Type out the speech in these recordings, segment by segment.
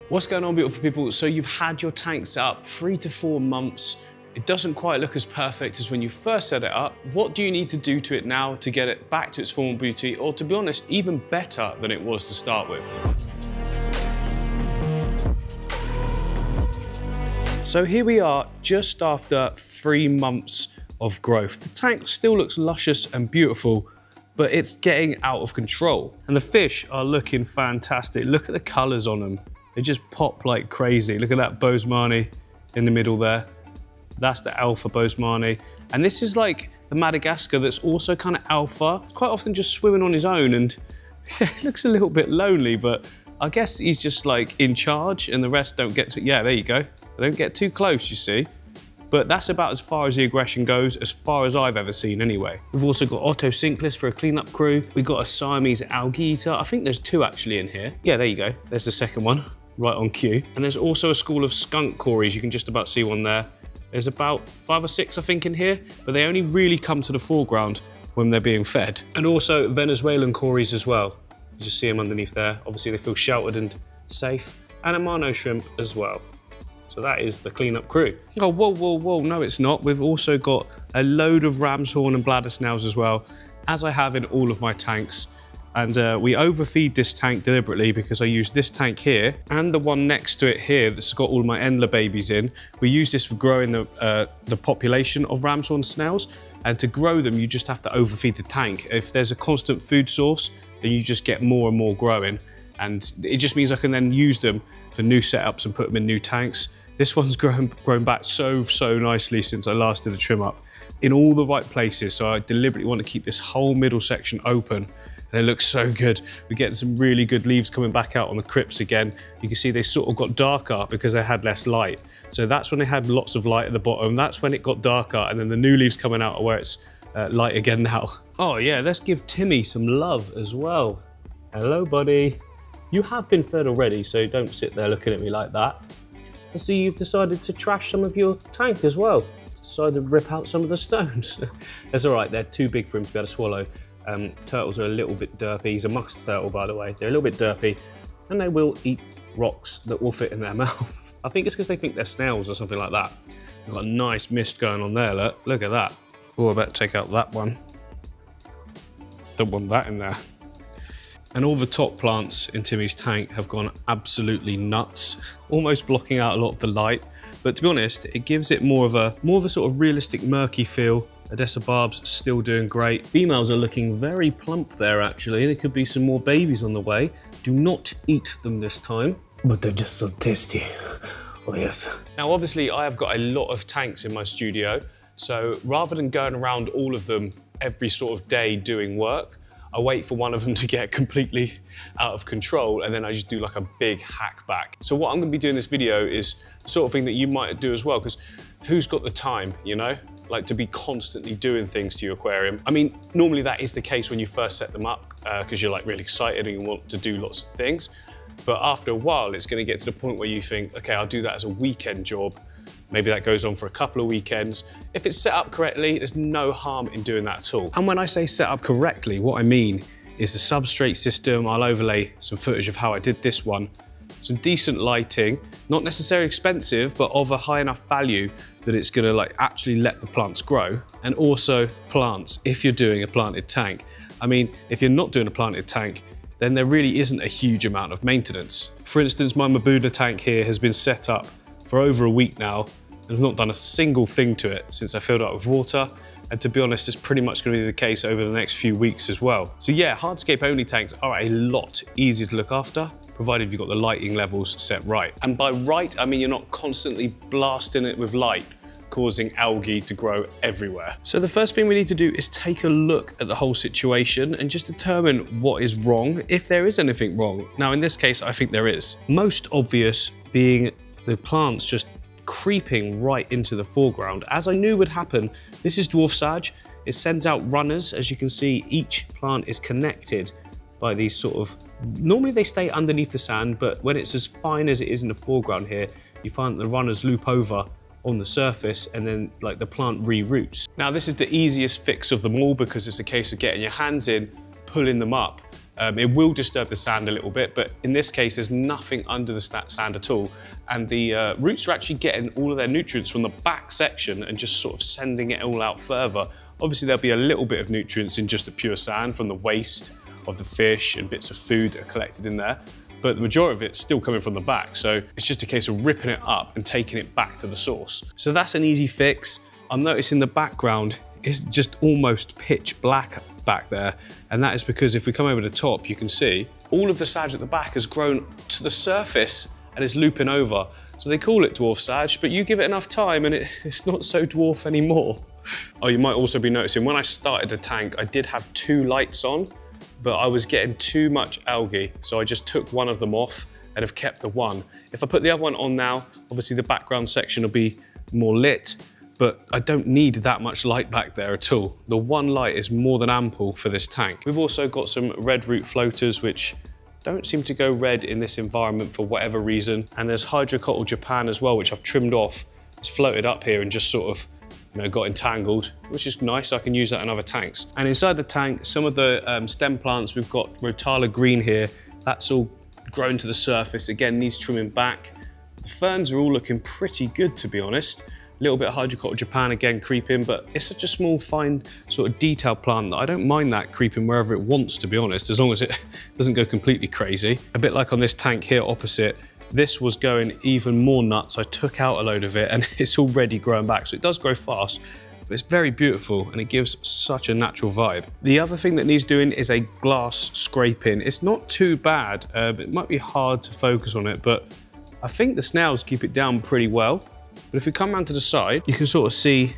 What's going on, beautiful people? So you've had your tank set up 3 to 4 months. It doesn't quite look as perfect as when you first set it up. What do you need to do to it now to get it back to its former beauty, or to be honest, even better than it was to start with? So here we are, just after 3 months of growth. The tank still looks luscious and beautiful, but it's getting out of control. And the fish are looking fantastic. Look at the colors on them. They just pop like crazy. Look at that Bosemani in the middle there. That's the alpha Bosemani. And this is like the Madagascar that's also kind of alpha. Quite often just swimming on his own, and yeah, it looks a little bit lonely, but I guess he's just like in charge and the rest don't get to, yeah, there you go. They don't get too close, you see. But that's about as far as the aggression goes, as far as I've ever seen anyway. We've also got Otto Sinkless for a cleanup crew. We've got a Siamese algae eater. I think there's 2 actually in here. Yeah, there you go. There's the second one, right on cue. And there's also a school of skunk cories. You can just about see one there. There's about 5 or 6, I think, in here, but they only really come to the foreground when they're being fed. And also Venezuelan cories as well. You just see them underneath there. Obviously they feel sheltered and safe. And a Mano shrimp as well. So that is the cleanup crew. Oh, whoa, whoa, whoa, no it's not. We've also got a load of ram's horn and bladder snails as well, as I have in all of my tanks. And we overfeed this tank deliberately because I use this tank here and the one next to it here that's got all my Endler babies in. We use this for growing the population of ram's horn snails. And to grow them, you just have to overfeed the tank. If there's a constant food source, then you just get more and more growing. And it just means I can then use them for new setups and put them in new tanks. This one's grown back so nicely since I last did a trim up in all the right places. So I deliberately want to keep this whole middle section open. And it looks so good. We're getting some really good leaves coming back out on the crypts again. You can see they sort of got darker because they had less light. So that's when they had lots of light at the bottom. That's when it got darker, and then the new leaves coming out are where it's light again now. Oh yeah, let's give Timmy some love as well. Hello, buddy. You have been fed already, so don't sit there looking at me like that. I see you've decided to trash some of your tank as well. Decided to rip out some of the stones. That's all right, they're too big for him to be able to swallow. Turtles are a little bit derpy. He's a musk turtle, by the way. They're a little bit derpy, and they will eat rocks that will fit in their mouth. I think it's because they think they're snails or something like that. They've got a nice mist going on there, look at that. Oh, I better take out that one. Don't want that in there. And all the top plants in Timmy's tank have gone absolutely nuts, almost blocking out a lot of the light. But to be honest, it gives it more of a sort of realistic murky feel. Odessa Barb's still doing great. Females are looking very plump there actually. There could be some more babies on the way. Do not eat them this time. But they're just so tasty. Oh yes. Now obviously I have got a lot of tanks in my studio. So rather than going around all of them every sort of day doing work, I wait for one of them to get completely out of control, and then I just do like a big hack back. So what I'm going to be doing in this video is the sort of thing that you might do as well, because who's got the time, you know? Like to be constantly doing things to your aquarium. I mean, normally that is the case when you first set them up, because you're like really excited and you want to do lots of things. But after a while, it's going to get to the point where you think, okay, I'll do that as a weekend job. Maybe that goes on for a couple of weekends. If it's set up correctly, there's no harm in doing that at all. And when I say set up correctly, what I mean is the substrate system. I'll overlay some footage of how I did this one. Some decent lighting, not necessarily expensive, but of a high enough value that it's gonna like actually let the plants grow. And also plants, if you're doing a planted tank. I mean, if you're not doing a planted tank, then there really isn't a huge amount of maintenance. For instance, my Mabuda tank here has been set up for over a week now, and I've not done a single thing to it since I filled it up with water. And to be honest, it's pretty much going to be the case over the next few weeks as well. So yeah, hardscape only tanks are a lot easier to look after, provided you've got the lighting levels set right. And by right, I mean you're not constantly blasting it with light, causing algae to grow everywhere. So the first thing we need to do is take a look at the whole situation and just determine what is wrong, if there is anything wrong. Now in this case, I think there is. Most obvious being the plants just creeping right into the foreground. As I knew would happen, this is dwarf sage. It sends out runners. As you can see, each plant is connected by these sort of, normally they stay underneath the sand, but when it's as fine as it is in the foreground here, you find the runners loop over on the surface and then like the plant re-roots. Now this is the easiest fix of them all because it's a case of getting your hands in, pulling them up, It will disturb the sand a little bit, but in this case, there's nothing under the sand at all. And the roots are actually getting all of their nutrients from the back section and just sort of sending it all out further. Obviously, there'll be a little bit of nutrients in just the pure sand from the waste of the fish and bits of food that are collected in there. But the majority of it's still coming from the back. So it's just a case of ripping it up and taking it back to the source. So that's an easy fix. I'm noticing the background is just almost pitch black back there. And that is because if we come over the top, you can see all of the sage at the back has grown to the surface and is looping over. So they call it dwarf sage, but you give it enough time and it's not so dwarf anymore. Oh, you might also be noticing when I started the tank, I did have 2 lights on, but I was getting too much algae. So I just took one of them off and have kept the one. If I put the other one on now, obviously the background section will be more lit, but I don't need that much light back there at all. The one light is more than ample for this tank. We've also got some red root floaters, which don't seem to go red in this environment for whatever reason. And there's hydrocotyle Japan as well, which I've trimmed off. It's floated up here and just sort of got entangled, which is nice. I can use that in other tanks. And inside the tank, some of the stem plants, we've got Rotala green here. That's all grown to the surface. Again, needs trimming back. The ferns are all looking pretty good, to be honest. A little bit of hydrocotyle Japan again creeping, but it's such a small, fine sort of detail plant that I don't mind that creeping wherever it wants, to be honest, as long as it doesn't go completely crazy. A bit like on this tank here opposite, this was going even more nuts. I took out a load of it and it's already growing back. So it does grow fast, but it's very beautiful and it gives such a natural vibe. The other thing that needs doing is a glass scraping. It's not too bad. It might be hard to focus on it, but I think the snails keep it down pretty well. But if we come around to the side, you can sort of see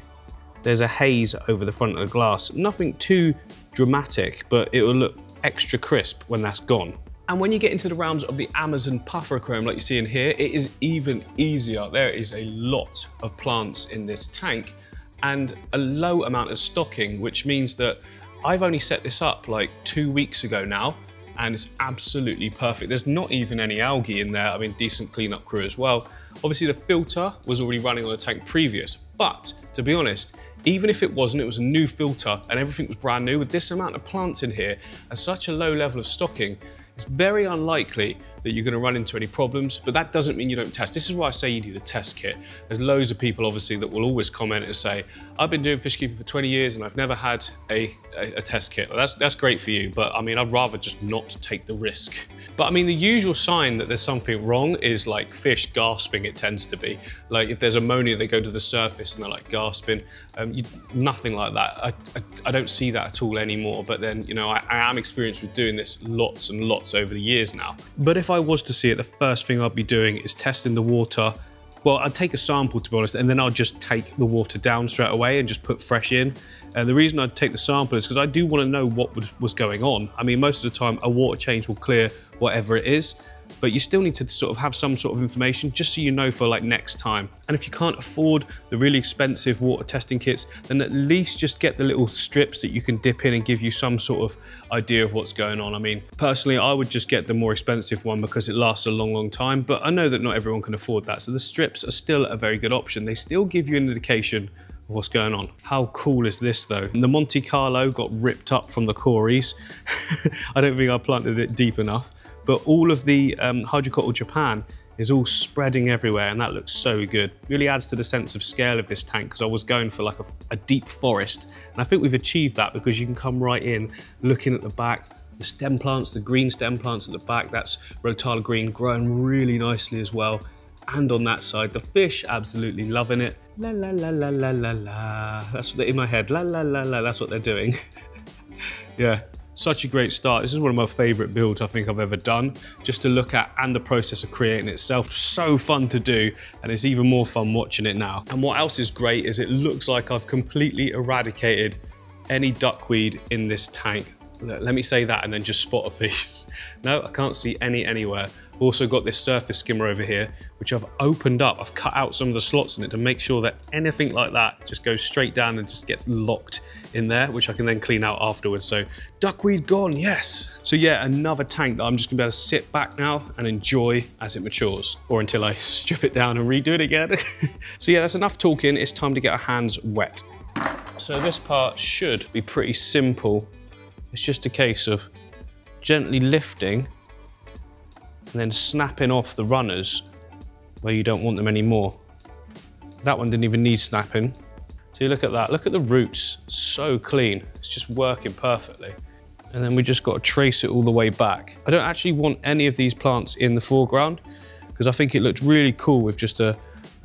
there's a haze over the front of the glass. Nothing too dramatic, but it will look extra crisp when that's gone. And when you get into the realms of the Amazon puffer aquarium like you see in here, it is even easier. There is a lot of plants in this tank and a low amount of stocking, which means that I've only set this up like 2 weeks ago now, and it's absolutely perfect. There's not even any algae in there. I mean, decent cleanup crew as well. Obviously the filter was already running on the tank previous, but to be honest, even if it wasn't, it was a new filter and everything was brand new. With this amount of plants in here and such a low level of stocking, it's very unlikely that you're going to run into any problems, but that doesn't mean you don't test. This is why I say you need a test kit. There's loads of people obviously that will always comment and say, I've been doing fish keeping for 20 years and I've never had a test kit. Well, that's great for you, but I mean, I'd rather just not take the risk. But I mean, the usual sign that there's something wrong is like fish gasping, it tends to be. Like if there's ammonia, they go to the surface and they're like gasping. Nothing like that. I don't see that at all anymore, but then, you know, I am experienced with doing this lots and lots over the years now. But if I was to see it, the first thing I'd be doing is testing the water. Well, I'd take a sample, to be honest, and then I'll just take the water down straight away and just put fresh in. And the reason I'd take the sample is because I do want to know what was going on. I mean, most of the time a water change will clear whatever it is, but you still need to sort of have some sort of information just so you know for like next time. And if you can't afford the really expensive water testing kits, then at least just get the little strips that you can dip in and give you some sort of idea of what's going on. I mean, personally, I would just get the more expensive one because it lasts a long, long time, but I know that not everyone can afford that. So the strips are still a very good option. They still give you an indication of what's going on. How cool is this though? The Monte Carlo got ripped up from the cories. I don't think I planted it deep enough. But all of the hydrocotyle Japan is all spreading everywhere and that looks so good. Really adds to the sense of scale of this tank because I was going for like a deep forest. And I think we've achieved that because you can come right in looking at the back. The stem plants, the green stem plants at the back, that's Rotala green growing really nicely as well. And on that side, the fish absolutely loving it. La la la la la la la. That's what they're in my head. La la la la, that's what they're doing. Yeah. Such a great start. This is one of my favorite builds I think I've ever done, just to look at and the process of creating itself. So fun to do, and it's even more fun watching it now. And what else is great is it looks like I've completely eradicated any duckweed in this tank. Let me say that and then just spot a piece. No, I can't see any anywhere. Also got this surface skimmer over here, which I've opened up. I've cut out some of the slots in it to make sure that anything like that just goes straight down and just gets locked in there, which I can then clean out afterwards. So duckweed gone, yes. So yeah, another tank that I'm just gonna be able to sit back now and enjoy as it matures, or until I strip it down and redo it again. So yeah, that's enough talking. It's time to get our hands wet. So this part should be pretty simple. It's just a case of gently lifting and then snapping off the runners where you don't want them anymore. That one didn't even need snapping. So you look at that, look at the roots, so clean. It's just working perfectly. And then we just got to trace it all the way back. I don't actually want any of these plants in the foreground because I think it looked really cool with just a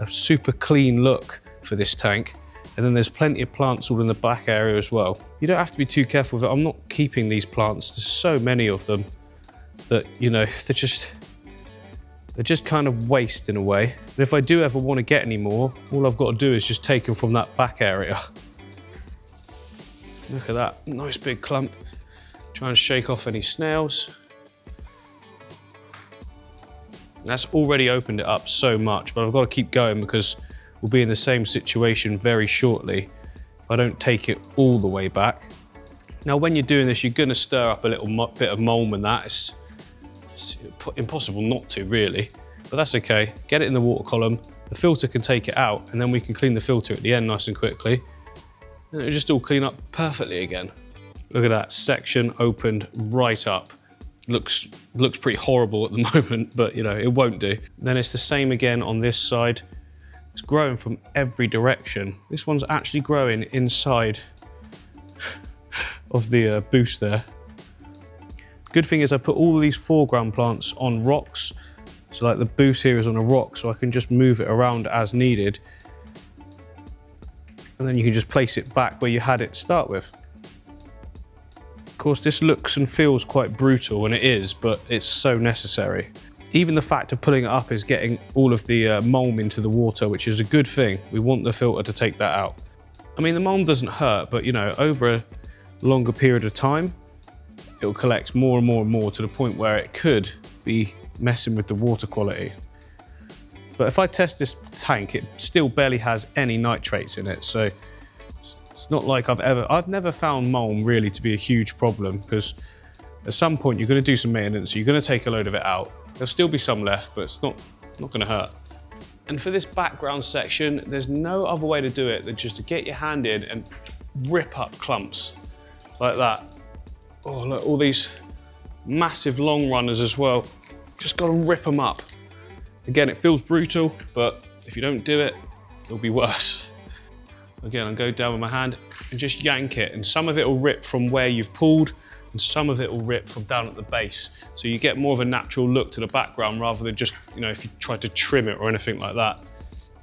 super clean look for this tank. And then there's plenty of plants all in the back area as well. You don't have to be too careful with it. I'm not keeping these plants. There's so many of them that, you know, they're just kind of waste in a way. And if I do ever want to get any more, all I've got to do is just take them from that back area. Look at that, nice big clump. Try and shake off any snails. That's already opened it up so much, but I've got to keep going because we'll be in the same situation very shortly if I don't take it all the way back. Now, when you're doing this, you're going to stir up a little bit of mulm and that. It's impossible not to, really, but that's okay. Get it in the water column, the filter can take it out, and then we can clean the filter at the end nice and quickly. And it'll just all clean up perfectly again. Look at that section opened right up. Looks pretty horrible at the moment, but you know, it won't do. Then it's the same again on this side. It's growing from every direction. This one's actually growing inside of the boost there. Good thing is I put all of these foreground plants on rocks. So like the boost here is on a rock, so I can just move it around as needed. And then you can just place it back where you had it to start with. Of course, this looks and feels quite brutal, and it is, but it's so necessary. Even the fact of putting it up is getting all of the mulm into the water, which is a good thing. We want the filter to take that out. I mean, the mulm doesn't hurt, but you know, over a longer period of time, it'll collect more and more and more to the point where it could be messing with the water quality. But if I test this tank, it still barely has any nitrates in it, so it's not like I've never found mulm really to be a huge problem, because at some point you're going to do some maintenance, so you're going to take a load of it out. There'll still be some left, but it's not going to hurt. And for this background section, there's no other way to do it than just to get your hand in and rip up clumps like that. Oh, look, all these massive long runners as well. Just got to rip them up. Again, it feels brutal, but if you don't do it, it'll be worse. Again, I'll go down with my hand and just yank it, and some of it will rip from where you've pulled, and some of it will rip from down at the base. So you get more of a natural look to the background rather than just, you know, if you try to trim it or anything like that.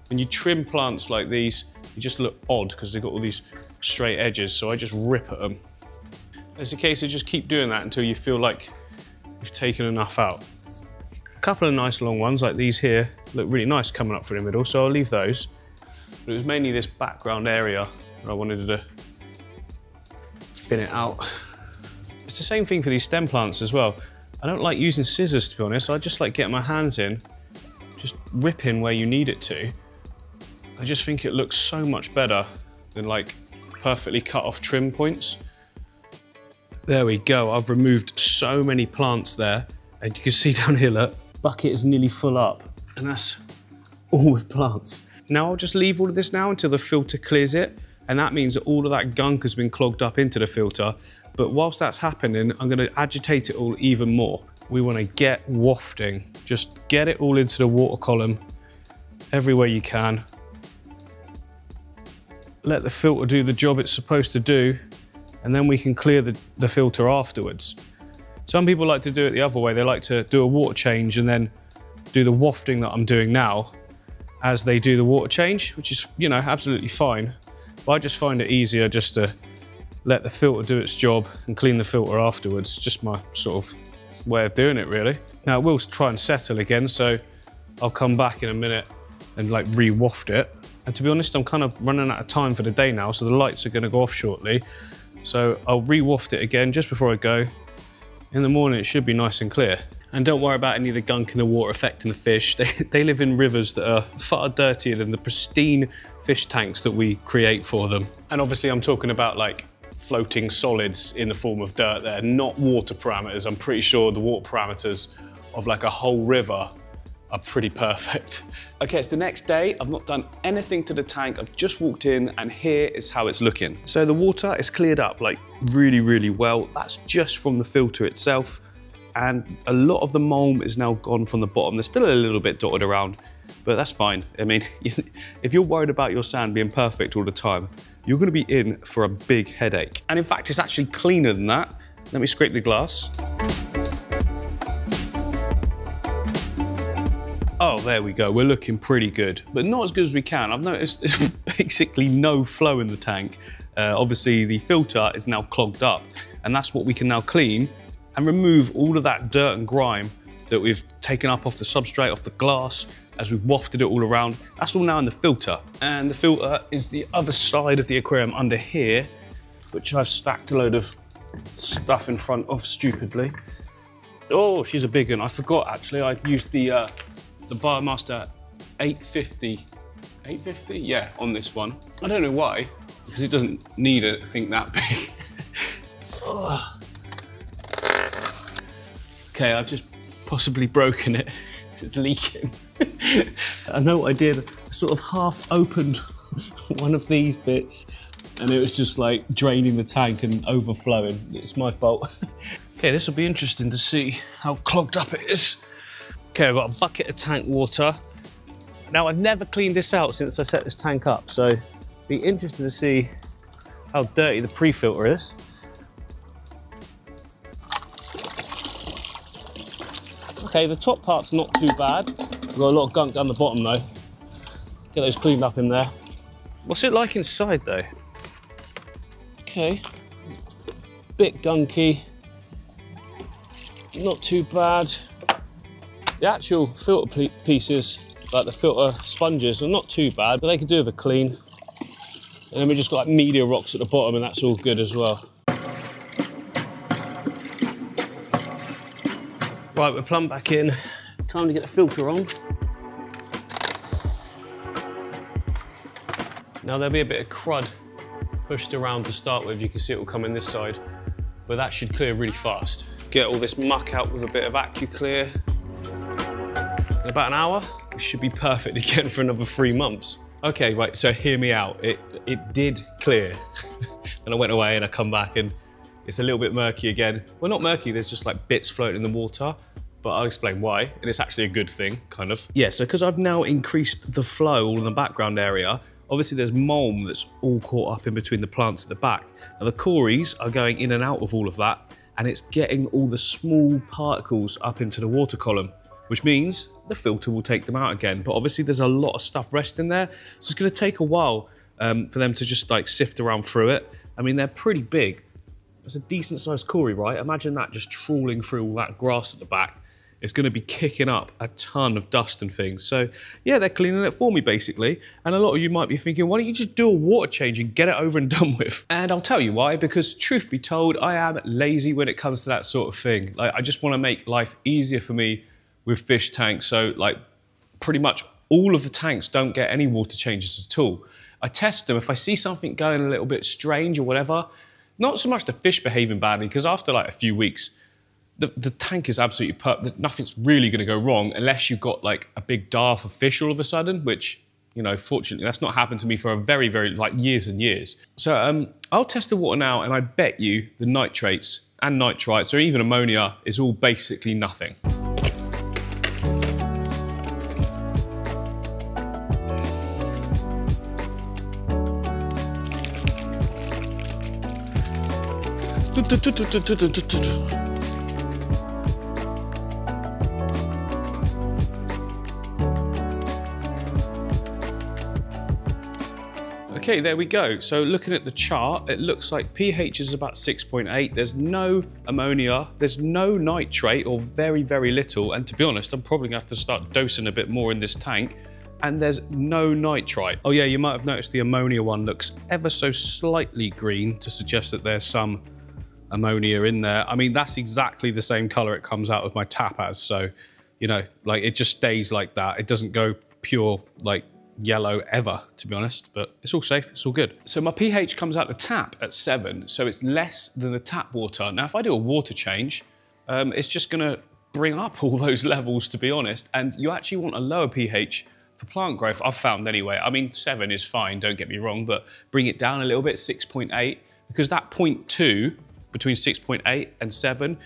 When you trim plants like these, you just look odd because they've got all these straight edges, so I just rip at them. It's a case of just keep doing that until you feel like you've taken enough out. A couple of nice long ones like these here look really nice coming up through the middle, so I'll leave those. But it was mainly this background area that I wanted to bin it out. It's the same thing for these stem plants as well. I don't like using scissors, to be honest. I just like getting my hands in, just ripping where you need it to. I just think it looks so much better than like perfectly cut off trim points. There we go. I've removed so many plants there, and you can see down here, look, bucket is nearly full up, and that's all with plants. Now I'll just leave all of this now until the filter clears it, and that means that all of that gunk has been clogged up into the filter. But whilst that's happening, I'm going to agitate it all even more. We want to get wafting. Just get it all into the water column everywhere you can. Let the filter do the job it's supposed to do, and then we can clear the filter afterwards. Some people like to do it the other way. They like to do a water change and then do the wafting that I'm doing now as they do the water change, which is, you know, absolutely fine. But I just find it easier just to let the filter do its job and clean the filter afterwards. Just my sort of way of doing it, really. Now it will try and settle again, so I'll come back in a minute and like re-waft it. And to be honest, I'm kind of running out of time for the day now, so the lights are going to go off shortly. So I'll re-waft it again just before I go. In the morning it should be nice and clear. And don't worry about any of the gunk in the water affecting the fish. They live in rivers that are far dirtier than the pristine fish tanks that we create for them. And obviously I'm talking about like floating solids in the form of dirt there, not water parameters. I'm pretty sure the water parameters of like a whole river are pretty perfect. Okay, it's the next day. I've not done anything to the tank. I've just walked in and here is how it's looking. So the water is cleared up like really, really well. That's just from the filter itself. And a lot of the mulm is now gone from the bottom. There's still a little bit dotted around, but that's fine. I mean, if you're worried about your sand being perfect all the time, you're gonna be in for a big headache. And in fact, it's actually cleaner than that. Let me scrape the glass. Oh, there we go. We're looking pretty good, but not as good as we can. I've noticed there's basically no flow in the tank. Obviously, the filter is now clogged up, and that's what we can now clean and remove all of that dirt and grime that we've taken up off the substrate, off the glass, as we've wafted it all around. That's all now in the filter. And the filter is the other side of the aquarium under here, which I've stacked a load of stuff in front of stupidly. Oh, she's a big one. I forgot, actually. I used the Biomaster 850, yeah, on this one. I don't know why, because it doesn't need a thing that big. Okay, I've just possibly broken it. It's leaking. I know what I did. I sort of half opened one of these bits and it was just like draining the tank and overflowing. It's my fault. Okay, this will be interesting to see how clogged up it is. Okay, I've got a bucket of tank water. Now, I've never cleaned this out since I set this tank up, so be interested to see how dirty the pre-filter is. Okay, the top part's not too bad. We've got a lot of gunk down the bottom though. Get those cleaned up in there. What's it like inside though? Okay, bit gunky, not too bad. The actual filter pieces, like the filter sponges, are not too bad, but they could do with a clean. And then we just got like media rocks at the bottom and that's all good as well. Right, we're plumbed back in. Time to get the filter on. Now there'll be a bit of crud pushed around to start with. You can see it will come in this side, but that should clear really fast. Get all this muck out with a bit of AquaClear. In about an hour, we should be perfect again for another 3 months. Okay, right, so hear me out. It did clear. Then I went away and I come back and it's a little bit murky again. Well, not murky, there's just like bits floating in the water, but I'll explain why, and it's actually a good thing, kind of. Yeah, so because I've now increased the flow all in the background area, obviously there's mulm that's all caught up in between the plants at the back. Now the cories are going in and out of all of that, and it's getting all the small particles up into the water column, which means the filter will take them out again. But obviously there's a lot of stuff resting there, so it's gonna take a while for them to just like sift around through it. I mean, they're pretty big. It's a decent sized cory, right? Imagine that just trawling through all that grass at the back. It's gonna be kicking up a ton of dust and things. So yeah, they're cleaning it for me basically. And a lot of you might be thinking, why don't you just do a water change and get it over and done with? And I'll tell you why, because truth be told, I am lazy when it comes to that sort of thing. Like, I just wanna make life easier for me with fish tanks. So like pretty much all of the tanks don't get any water changes at all. I test them. If I see something going a little bit strange or whatever, not so much the fish behaving badly, because after like a few weeks, the tank is absolutely perfect. Nothing's really going to go wrong unless you've got like a big dart of fish all of a sudden, which, you know, fortunately that's not happened to me for a very, very, like years and years. So I'll test the water now, and I bet you the nitrates and nitrites or even ammonia is all basically nothing. Okay, there we go. So looking at the chart, it looks like pH is about 6.8. There's no ammonia, there's no nitrate, or very, very little. And to be honest, I'm probably gonna have to start dosing a bit more in this tank. And there's no nitrite. Oh yeah, you might have noticed the ammonia one looks ever so slightly green to suggest that there's some ammonia in there. I mean, that's exactly the same color it comes out of my tap as. So, you know, like it just stays like that. It doesn't go pure like yellow ever, to be honest, but it's all safe, it's all good. So my pH comes out the tap at 7, so it's less than the tap water. Now, if I do a water change, it's just gonna bring up all those levels, to be honest. And you actually want a lower pH for plant growth, I've found anyway. I mean, 7 is fine, don't get me wrong, but bring it down a little bit, 6.8, because that 0.2 between 6.8 and 7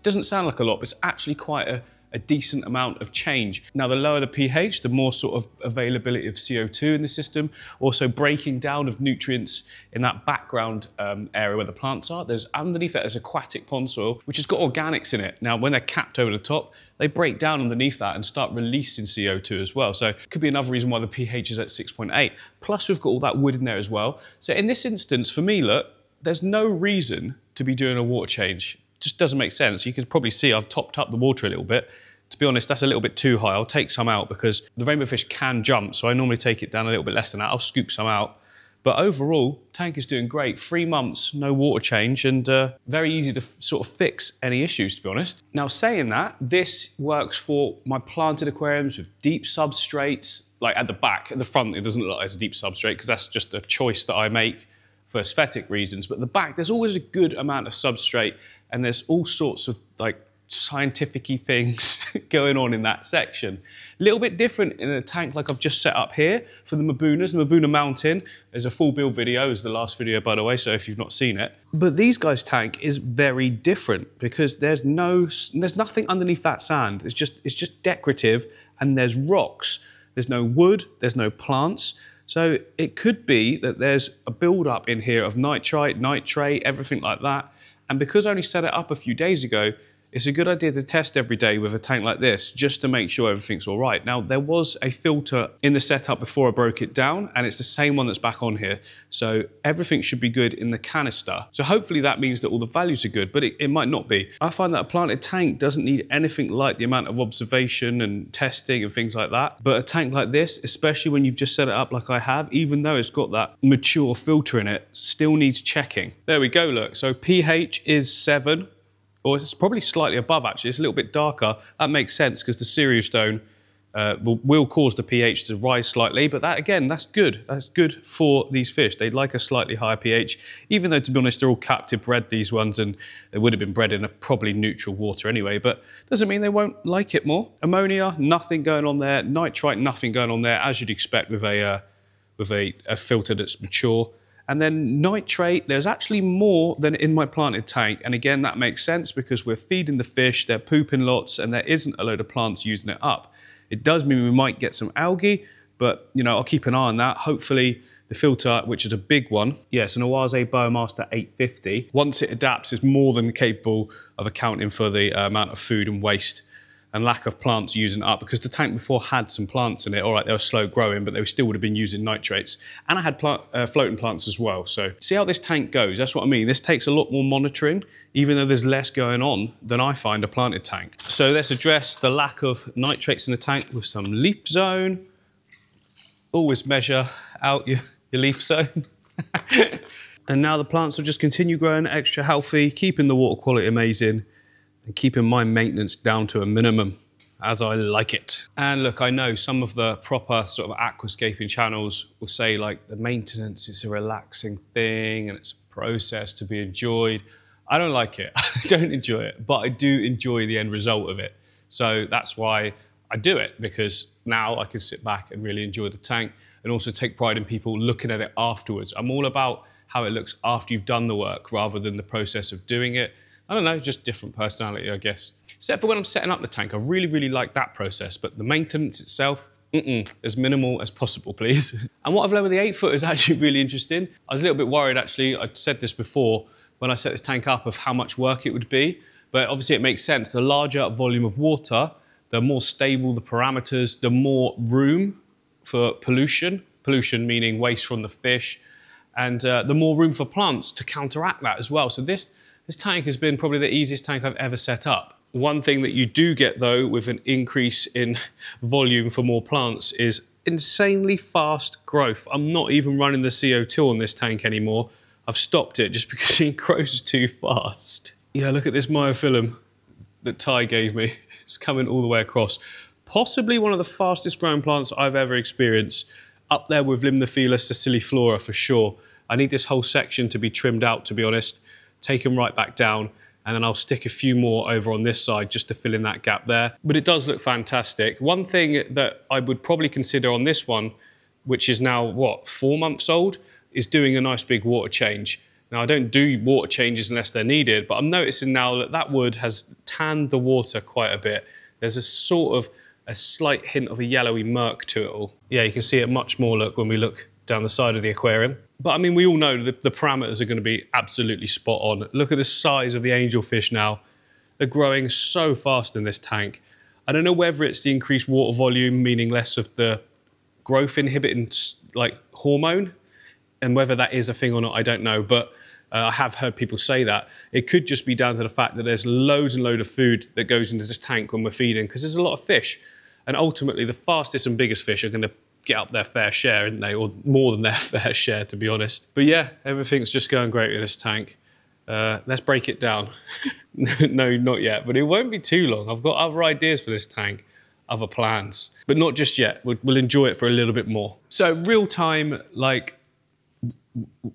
doesn't sound like a lot, but it's actually quite a decent amount of change. Now, the lower the pH, the more sort of availability of CO2 in the system, also breaking down of nutrients in that background area where the plants are. There's underneath that there's aquatic pond soil, which has got organics in it. Now, when they're capped over the top, they break down underneath that and start releasing CO2 as well. So it could be another reason why the pH is at 6.8. Plus, we've got all that wood in there as well. So in this instance, for me, look, there's no reason to be doing a water change. Just doesn't make sense. You can probably see I've topped up the water a little bit. To be honest, that's a little bit too high. I'll take some out because the rainbow fish can jump, so I normally take it down a little bit less than that. I'll scoop some out. But overall, tank is doing great. 3 months, no water change, and very easy to sort of fix any issues, to be honest. Now, saying that, this works for my planted aquariums with deep substrates, like at the back. At the front, it doesn't look like it's a deep substrate because that's just a choice that I make for aesthetic reasons. But at the back, there's always a good amount of substrate, and there's all sorts of like scientific-y things going on in that section. A little bit different in a tank like I've just set up here for the Mabunas, the Mabuna Mountain. There's a full build video, is the last video by the way, so if you've not seen it. But these guys' tank is very different because there's nothing underneath that sand. It's just decorative, and there's rocks. There's no wood, there's no plants. So it could be that there's a build-up in here of nitrite, nitrate, everything like that. And because I only set it up a few days ago, it's a good idea to test every day with a tank like this just to make sure everything's all right. Now, there was a filter in the setup before I broke it down, and it's the same one that's back on here. So everything should be good in the canister. So hopefully that means that all the values are good, but it might not be. I find that a planted tank doesn't need anything like the amount of observation and testing and things like that. But a tank like this, especially when you've just set it up like I have, even though it's got that mature filter in it, still needs checking. There we go, look. So pH is 7. Or it's probably slightly above, actually. It's a little bit darker. That makes sense because the cereal stone will cause the pH to rise slightly. But that, again, that's good. That's good for these fish. They like a slightly higher pH, even though, to be honest, they're all captive bred, these ones, and they would have been bred in a probably neutral water anyway. But doesn't mean they won't like it more. Ammonia, nothing going on there. Nitrite, nothing going on there, as you'd expect with a filter that's mature. And then nitrate, there's actually more than in my planted tank. And again, that makes sense because we're feeding the fish, they're pooping lots, and there isn't a load of plants using it up. It does mean we might get some algae, but you know, I'll keep an eye on that. Hopefully the filter, which is a big one, yes, an Oase Biomaster 850, once it adapts, is more than capable of accounting for the amount of food and waste and lack of plants using it up, because the tank before had some plants in it. All right, they were slow growing, but they still would have been using nitrates. And I had floating plants as well. So see how this tank goes. That's what I mean. This takes a lot more monitoring, even though there's less going on than I find a planted tank. So let's address the lack of nitrates in the tank with some leaf zone. Always measure out your leaf zone. And now the plants will just continue growing extra healthy, keeping the water quality amazing, and keeping my maintenance down to a minimum, as I like it. And look, I know some of the proper sort of aquascaping channels will say like the maintenance is a relaxing thing and it's a process to be enjoyed. I don't like it, I don't enjoy it, but I do enjoy the end result of it. So that's why I do it, because now I can sit back and really enjoy the tank and also take pride in people looking at it afterwards. I'm all about how it looks after you've done the work rather than the process of doing it. I don't know, just different personality, I guess. Except for when I'm setting up the tank, I really, really like that process, but the maintenance itself, as minimal as possible, please. And what I've learned with the 8-foot is actually really interesting. I was a little bit worried, actually, I said this before, when I set this tank up, of how much work it would be, but obviously it makes sense. The larger volume of water, the more stable the parameters, the more room for pollution meaning waste from the fish, and the more room for plants to counteract that as well. So this tank has been probably the easiest tank I've ever set up. One thing that you do get though with an increase in volume for more plants is insanely fast growth. I'm not even running the CO2 on this tank anymore. I've stopped it just because it grows too fast. Yeah, look at this myophyllum that Ty gave me. It's coming all the way across. Possibly one of the fastest growing plants I've ever experienced. Up there with Limnophila siciliflora for sure. I need this whole section to be trimmed out, to be honest. Take them right back down and then I'll stick a few more over on this side just to fill in that gap there. But it does look fantastic. One thing that I would probably consider on this one, which is now, what, 4 months old, is doing a nice big water change. Now, I don't do water changes unless they're needed, but I'm noticing now that that wood has tanned the water quite a bit. There's a sort of a slight hint of a yellowy murk to it all. Yeah, you can see it much more, look, when we look down the side of the aquarium. But I mean, we all know the parameters are going to be absolutely spot on. Look at the size of the angelfish now. They're growing so fast in this tank. I don't know whether it's the increased water volume, meaning less of the growth inhibiting like hormone, and whether that is a thing or not, I don't know. But I have heard people say that. It could just be down to the fact that there's loads and loads of food that goes into this tank when we're feeding, because there's a lot of fish. And ultimately, the fastest and biggest fish are going to get up their fair share, aren't they? Or more than their fair share, to be honest. But yeah, everything's just going great in this tank. Let's break it down. No, not yet, but it won't be too long. I've got other ideas for this tank, other plans, but not just yet. We'll enjoy it for a little bit more. So real time, like,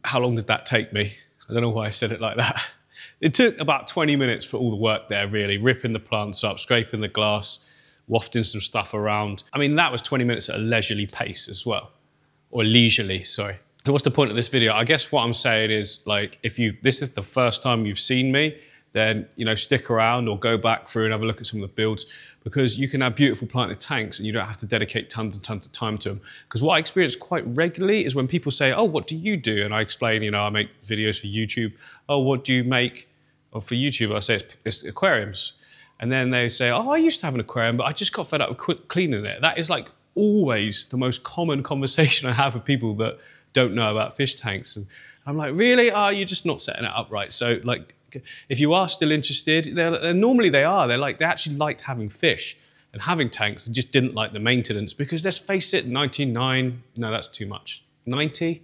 how long did that take me? I don't know why I said it like that. It took about 20 minutes for all the work there, really, ripping the plants up, scraping the glass, wafting some stuff around. I mean, that was 20 minutes at a leisurely pace as well. Or leisurely, sorry. So what's the point of this video? I guess what I'm saying is, like, if this is the first time you've seen me, then, you know, stick around or go back through and have a look at some of the builds, because you can have beautiful planted tanks and you don't have to dedicate tons and tons of time to them. Because what I experience quite regularly is when people say, oh, what do you do? And I explain, you know, I make videos for YouTube. Oh, what do you make? Or for YouTube, I say it's aquariums. And then they say, oh, I used to have an aquarium, but I just got fed up with cleaning it. That is like always the most common conversation I have with people that don't know about fish tanks. And I'm like, really? Oh, you're just not setting it up right. So like, if you are still interested, normally they are. They actually liked having fish and having tanks. They just didn't like the maintenance because, let's face it, 99, no, that's too much. 90?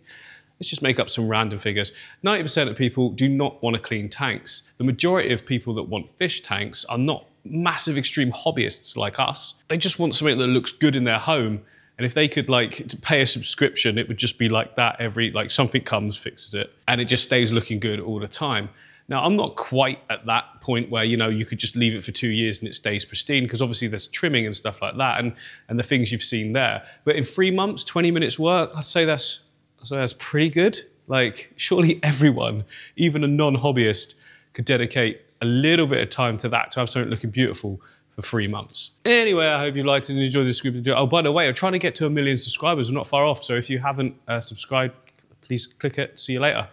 Let's just make up some random figures. 90% of people do not want to clean tanks. The majority of people that want fish tanks are not massive extreme hobbyists like us. They just want something that looks good in their home. And if they could to pay a subscription, it would just be like that something comes, fixes it, and it just stays looking good all the time. Now, I'm not quite at that point where, you know, you could just leave it for 2 years and it stays pristine, because obviously there's trimming and stuff like that and the things you've seen there. But in 3 months, 20 minutes work, I'd say that's pretty good. Like, surely everyone, even a non-hobbyist, could dedicate a little bit of time to that, to have something looking beautiful for 3 months. Anyway, I hope you liked and enjoyed this video. Oh, by the way, I'm trying to get to 1 million subscribers. We're not far off. So if you haven't subscribed, please click it. See you later.